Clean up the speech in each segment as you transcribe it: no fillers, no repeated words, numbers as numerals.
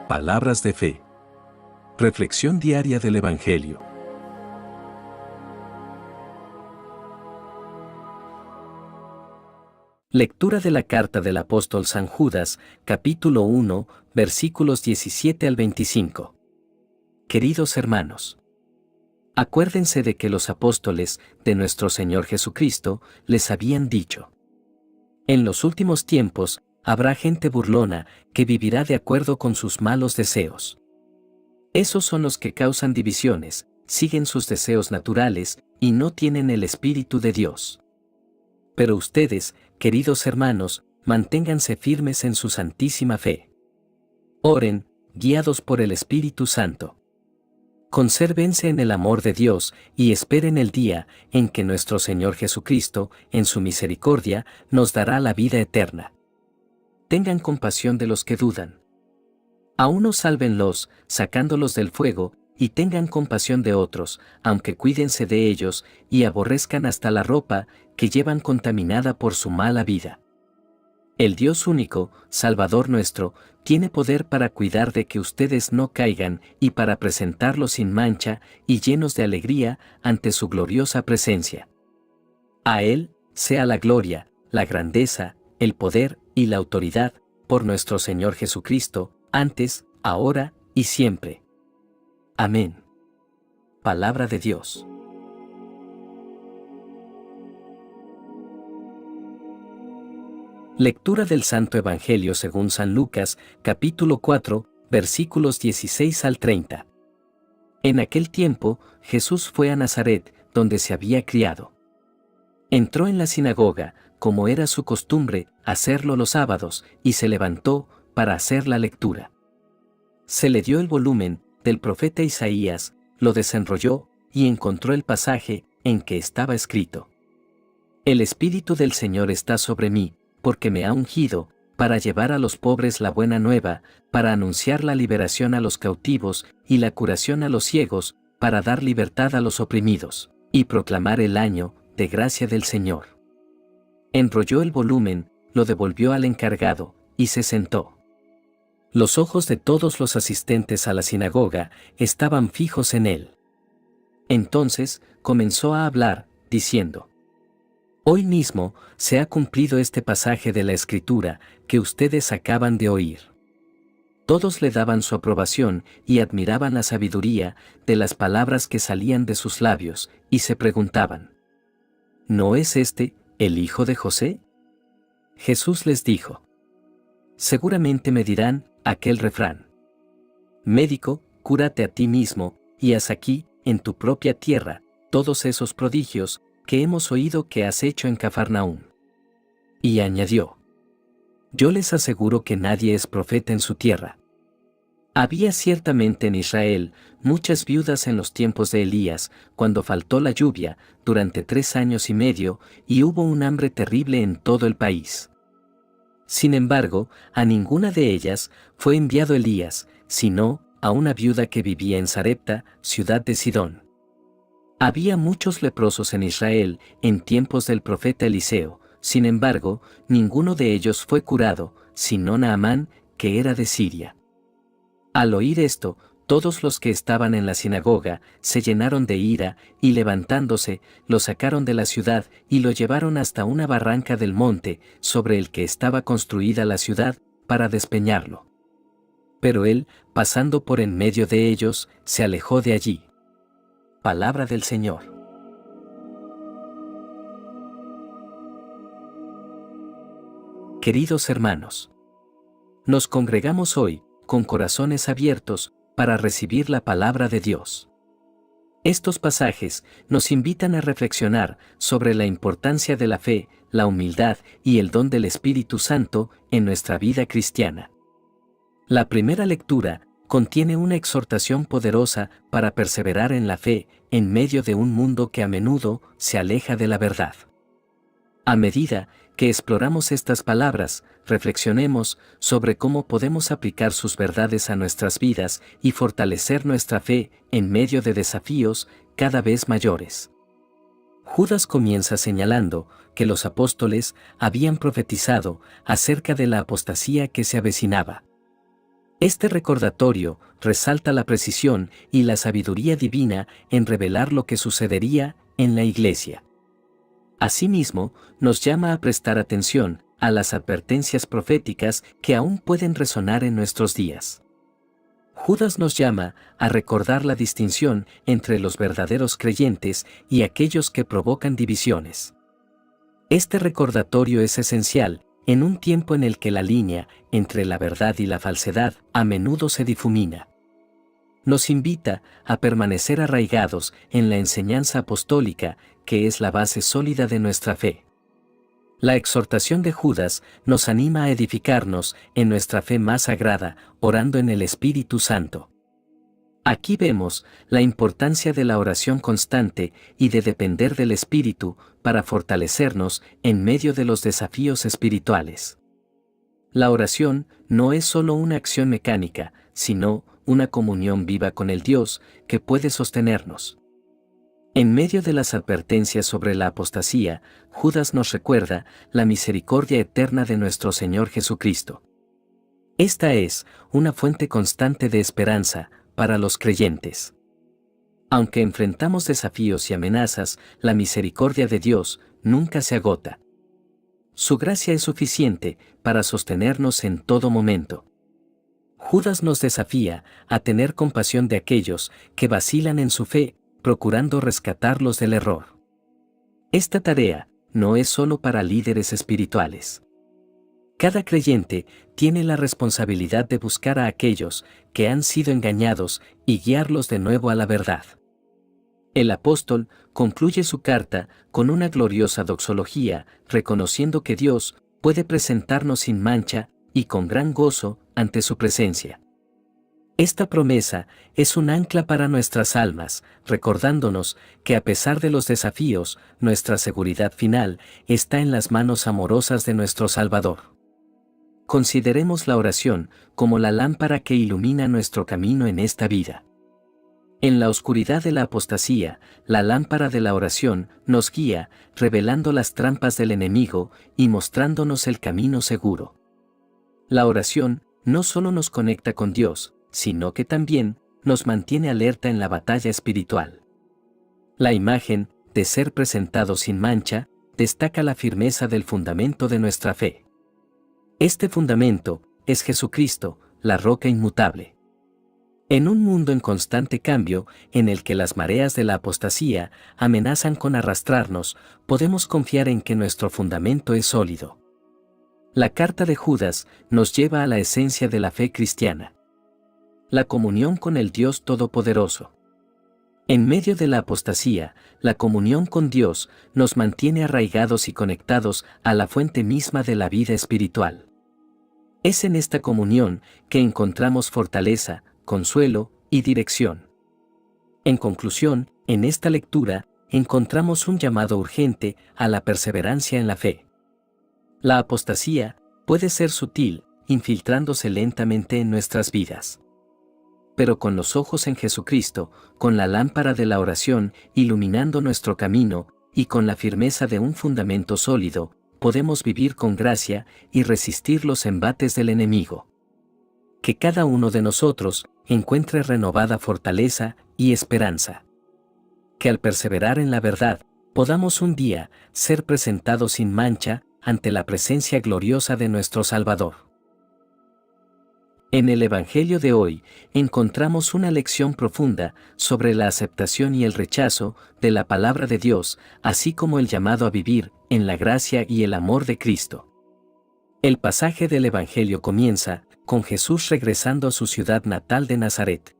Palabras de fe. Reflexión diaria del Evangelio. Lectura de la carta del apóstol San Judas, capítulo 1, versículos 17 al 25. Queridos hermanos, acuérdense de que los apóstoles de nuestro Señor Jesucristo les habían dicho: en los últimos tiempos habrá gente burlona que vivirá de acuerdo con sus malos deseos. Esos son los que causan divisiones, siguen sus deseos naturales y no tienen el Espíritu de Dios. Pero ustedes, queridos hermanos, manténganse firmes en su santísima fe. Oren, guiados por el Espíritu Santo. Consérvense en el amor de Dios y esperen el día en que nuestro Señor Jesucristo, en su misericordia, nos dará la vida eterna. Tengan compasión de los que dudan. A unos sálvenlos, sacándolos del fuego, y tengan compasión de otros, aunque cuídense de ellos, y aborrezcan hasta la ropa que llevan contaminada por su mala vida. El Dios único, Salvador nuestro, tiene poder para cuidar de que ustedes no caigan y para presentarlos sin mancha y llenos de alegría ante su gloriosa presencia. A Él sea la gloria, la grandeza, el poder y la autoridad, por nuestro Señor Jesucristo, antes, ahora y siempre. Amén. Palabra de Dios. Lectura del Santo Evangelio según San Lucas, capítulo 4, versículos 16 al 30. En aquel tiempo, Jesús fue a Nazaret, donde se había criado. Entró en la sinagoga, como era su costumbre, hacerlo los sábados, y se levantó para hacer la lectura. Se le dio el volumen del profeta Isaías, lo desenrolló y encontró el pasaje en que estaba escrito: El Espíritu del Señor está sobre mí, porque me ha ungido, para llevar a los pobres la buena nueva, para anunciar la liberación a los cautivos y la curación a los ciegos, para dar libertad a los oprimidos, y proclamar el año de gracia del Señor. Enrolló el volumen, lo devolvió al encargado, y se sentó. Los ojos de todos los asistentes a la sinagoga estaban fijos en él. Entonces comenzó a hablar, diciendo: Hoy mismo se ha cumplido este pasaje de la Escritura que ustedes acaban de oír. Todos le daban su aprobación y admiraban la sabiduría de las palabras que salían de sus labios, y se preguntaban: ¿no es este el hijo de José? Jesús les dijo: seguramente me dirán aquel refrán: médico, cúrate a ti mismo, y haz aquí, en tu propia tierra, todos esos prodigios que hemos oído que has hecho en Cafarnaúm. Y añadió: yo les aseguro que nadie es profeta en su tierra. Había ciertamente en Israel muchas viudas en los tiempos de Elías, cuando faltó la lluvia, durante 3 años y medio, y hubo un hambre terrible en todo el país. Sin embargo, a ninguna de ellas fue enviado Elías, sino a una viuda que vivía en Sarepta, ciudad de Sidón. Había muchos leprosos en Israel en tiempos del profeta Eliseo, sin embargo, ninguno de ellos fue curado, sino Naamán, que era de Siria. Al oír esto, todos los que estaban en la sinagoga se llenaron de ira, y levantándose, lo sacaron de la ciudad y lo llevaron hasta una barranca del monte, sobre el que estaba construida la ciudad, para despeñarlo. Pero él, pasando por en medio de ellos, se alejó de allí. Palabra del Señor. Queridos hermanos, nos congregamos hoy, con corazones abiertos, para recibir la palabra de Dios. Estos pasajes nos invitan a reflexionar sobre la importancia de la fe, la humildad y el don del Espíritu Santo en nuestra vida cristiana. La primera lectura contiene una exhortación poderosa para perseverar en la fe, en medio de un mundo que a menudo se aleja de la verdad. A medida que exploramos estas palabras, reflexionemos sobre cómo podemos aplicar sus verdades a nuestras vidas y fortalecer nuestra fe en medio de desafíos cada vez mayores. Judas comienza señalando que los apóstoles habían profetizado acerca de la apostasía que se avecinaba. Este recordatorio resalta la precisión y la sabiduría divina en revelar lo que sucedería en la Iglesia. Asimismo, nos llama a prestar atención a las advertencias proféticas que aún pueden resonar en nuestros días. Judas nos llama a recordar la distinción entre los verdaderos creyentes y aquellos que provocan divisiones. Este recordatorio es esencial en un tiempo en el que la línea entre la verdad y la falsedad a menudo se difumina. Nos invita a permanecer arraigados en la enseñanza apostólica, que es la base sólida de nuestra fe. La exhortación de Judas nos anima a edificarnos en nuestra fe más sagrada, orando en el Espíritu Santo. Aquí vemos la importancia de la oración constante y de depender del Espíritu para fortalecernos en medio de los desafíos espirituales. La oración no es solo una acción mecánica, sino una comunión viva con el Dios que puede sostenernos. En medio de las advertencias sobre la apostasía, Judas nos recuerda la misericordia eterna de nuestro Señor Jesucristo. Esta es una fuente constante de esperanza para los creyentes. Aunque enfrentamos desafíos y amenazas, la misericordia de Dios nunca se agota. Su gracia es suficiente para sostenernos en todo momento. Judas nos desafía a tener compasión de aquellos que vacilan en su fe, procurando rescatarlos del error. Esta tarea no es solo para líderes espirituales. Cada creyente tiene la responsabilidad de buscar a aquellos que han sido engañados y guiarlos de nuevo a la verdad. El apóstol concluye su carta con una gloriosa doxología, reconociendo que Dios puede presentarnos sin mancha y con gran gozo ante su presencia. Esta promesa es un ancla para nuestras almas, recordándonos que a pesar de los desafíos, nuestra seguridad final está en las manos amorosas de nuestro Salvador. Consideremos la oración como la lámpara que ilumina nuestro camino en esta vida. En la oscuridad de la apostasía, la lámpara de la oración nos guía, revelando las trampas del enemigo y mostrándonos el camino seguro. La oración no solo nos conecta con Dios, sino que también nos mantiene alerta en la batalla espiritual. La imagen de ser presentado sin mancha destaca la firmeza del fundamento de nuestra fe. Este fundamento es Jesucristo, la roca inmutable. En un mundo en constante cambio, en el que las mareas de la apostasía amenazan con arrastrarnos, podemos confiar en que nuestro fundamento es sólido. La carta de Judas nos lleva a la esencia de la fe cristiana: la comunión con el Dios Todopoderoso. En medio de la apostasía, la comunión con Dios nos mantiene arraigados y conectados a la fuente misma de la vida espiritual. Es en esta comunión que encontramos fortaleza, consuelo y dirección. En conclusión, en esta lectura, encontramos un llamado urgente a la perseverancia en la fe. La apostasía puede ser sutil, infiltrándose lentamente en nuestras vidas. Pero con los ojos en Jesucristo, con la lámpara de la oración iluminando nuestro camino, y con la firmeza de un fundamento sólido, podemos vivir con gracia y resistir los embates del enemigo. Que cada uno de nosotros encuentre renovada fortaleza y esperanza. Que al perseverar en la verdad, podamos un día ser presentados sin mancha ante la presencia gloriosa de nuestro Salvador. En el Evangelio de hoy encontramos una lección profunda sobre la aceptación y el rechazo de la palabra de Dios, así como el llamado a vivir en la gracia y el amor de Cristo. El pasaje del Evangelio comienza con Jesús regresando a su ciudad natal de Nazaret.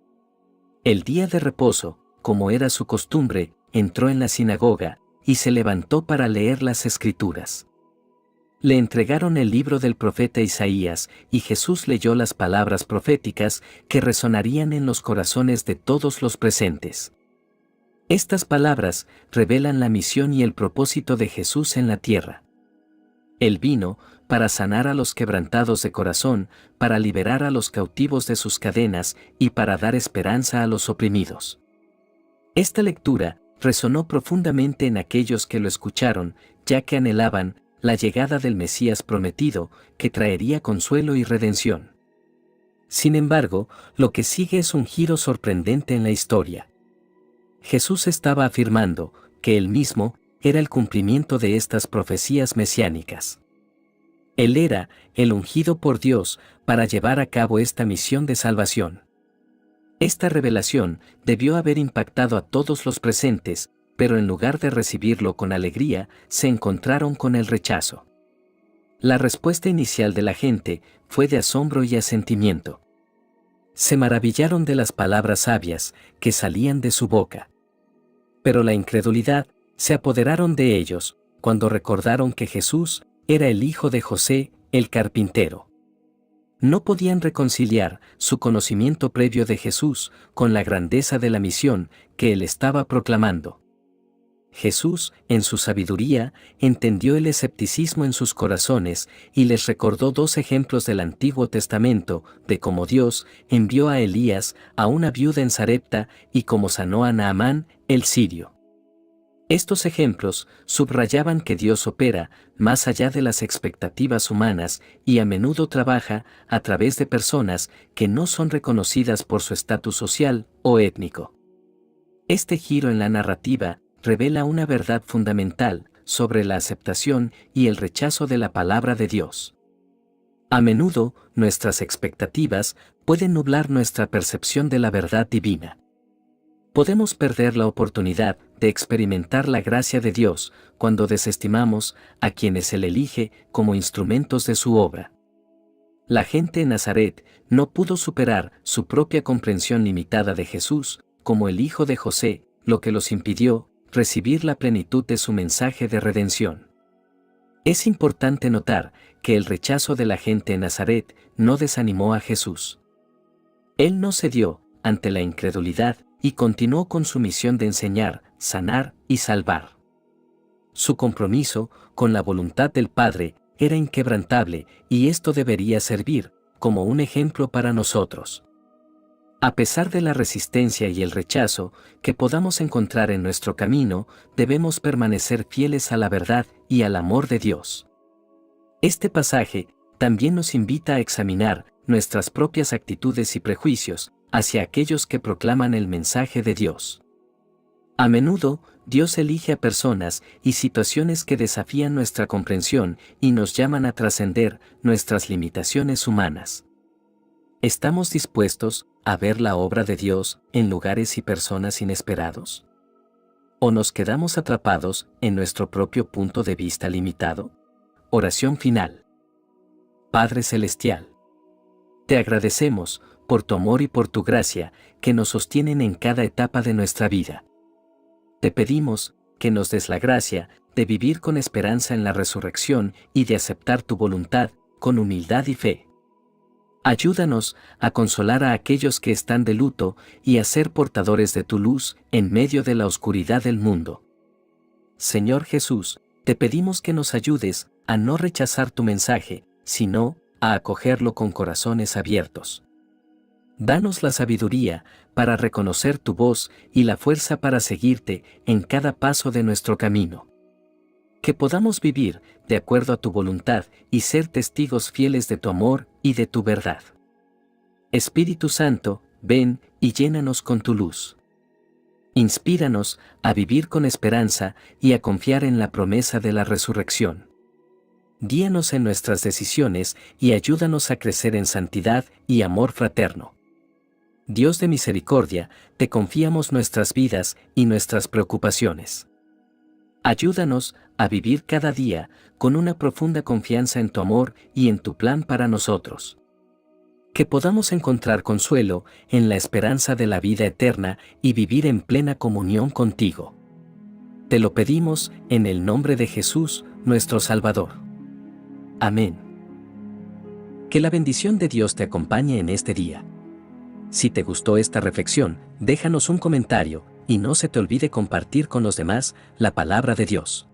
El día de reposo, como era su costumbre, entró en la sinagoga y se levantó para leer las Escrituras. Le entregaron el libro del profeta Isaías, y Jesús leyó las palabras proféticas que resonarían en los corazones de todos los presentes. Estas palabras revelan la misión y el propósito de Jesús en la tierra. Él vino para sanar a los quebrantados de corazón, para liberar a los cautivos de sus cadenas y para dar esperanza a los oprimidos. Esta lectura resonó profundamente en aquellos que lo escucharon, ya que anhelaban la llegada del Mesías prometido, que traería consuelo y redención. Sin embargo, lo que sigue es un giro sorprendente en la historia. Jesús estaba afirmando que él mismo era el cumplimiento de estas profecías mesiánicas. Él era el ungido por Dios para llevar a cabo esta misión de salvación. Esta revelación debió haber impactado a todos los presentes, pero en lugar de recibirlo con alegría, se encontraron con el rechazo. La respuesta inicial de la gente fue de asombro y asentimiento. Se maravillaron de las palabras sabias que salían de su boca. Pero la incredulidad se apoderaron de ellos cuando recordaron que Jesús era el hijo de José, el carpintero. No podían reconciliar su conocimiento previo de Jesús con la grandeza de la misión que él estaba proclamando. Jesús, en su sabiduría, entendió el escepticismo en sus corazones y les recordó dos ejemplos del Antiguo Testamento de cómo Dios envió a Elías a una viuda en Sarepta y cómo sanó a Naamán, el sirio. Estos ejemplos subrayaban que Dios opera más allá de las expectativas humanas y a menudo trabaja a través de personas que no son reconocidas por su estatus social o étnico. Este giro en la narrativa revela una verdad fundamental sobre la aceptación y el rechazo de la palabra de Dios. A menudo, nuestras expectativas pueden nublar nuestra percepción de la verdad divina. Podemos perder la oportunidad de experimentar la gracia de Dios cuando desestimamos a quienes Él elige como instrumentos de su obra. La gente en Nazaret no pudo superar su propia comprensión limitada de Jesús como el hijo de José, lo que los impidió recibir la plenitud de su mensaje de redención. Es importante notar que el rechazo de la gente en Nazaret no desanimó a Jesús. Él no cedió ante la incredulidad y continuó con su misión de enseñar, sanar y salvar. Su compromiso con la voluntad del Padre era inquebrantable y esto debería servir como un ejemplo para nosotros. A pesar de la resistencia y el rechazo que podamos encontrar en nuestro camino, debemos permanecer fieles a la verdad y al amor de Dios. Este pasaje también nos invita a examinar nuestras propias actitudes y prejuicios hacia aquellos que proclaman el mensaje de Dios. A menudo, Dios elige a personas y situaciones que desafían nuestra comprensión y nos llaman a trascender nuestras limitaciones humanas. ¿Estamos dispuestos a ver la obra de Dios en lugares y personas inesperados? ¿O nos quedamos atrapados en nuestro propio punto de vista limitado? Oración final. Padre Celestial, te agradecemos por tu amor y por tu gracia que nos sostienen en cada etapa de nuestra vida. Te pedimos que nos des la gracia de vivir con esperanza en la resurrección y de aceptar tu voluntad con humildad y fe. Ayúdanos a consolar a aquellos que están de luto y a ser portadores de tu luz en medio de la oscuridad del mundo. Señor Jesús, te pedimos que nos ayudes a no rechazar tu mensaje, sino a acogerlo con corazones abiertos. Danos la sabiduría para reconocer tu voz y la fuerza para seguirte en cada paso de nuestro camino. Que podamos vivir de acuerdo a tu voluntad y ser testigos fieles de tu amor y de tu verdad. Espíritu Santo, ven y llénanos con tu luz. Inspíranos a vivir con esperanza y a confiar en la promesa de la resurrección. Guíanos en nuestras decisiones y ayúdanos a crecer en santidad y amor fraterno. Dios de misericordia, te confiamos nuestras vidas y nuestras preocupaciones. Ayúdanos a vivir cada día con una profunda confianza en tu amor y en tu plan para nosotros. Que podamos encontrar consuelo en la esperanza de la vida eterna y vivir en plena comunión contigo. Te lo pedimos en el nombre de Jesús, nuestro Salvador. Amén. Que la bendición de Dios te acompañe en este día. Si te gustó esta reflexión, déjanos un comentario y no se te olvide compartir con los demás la palabra de Dios.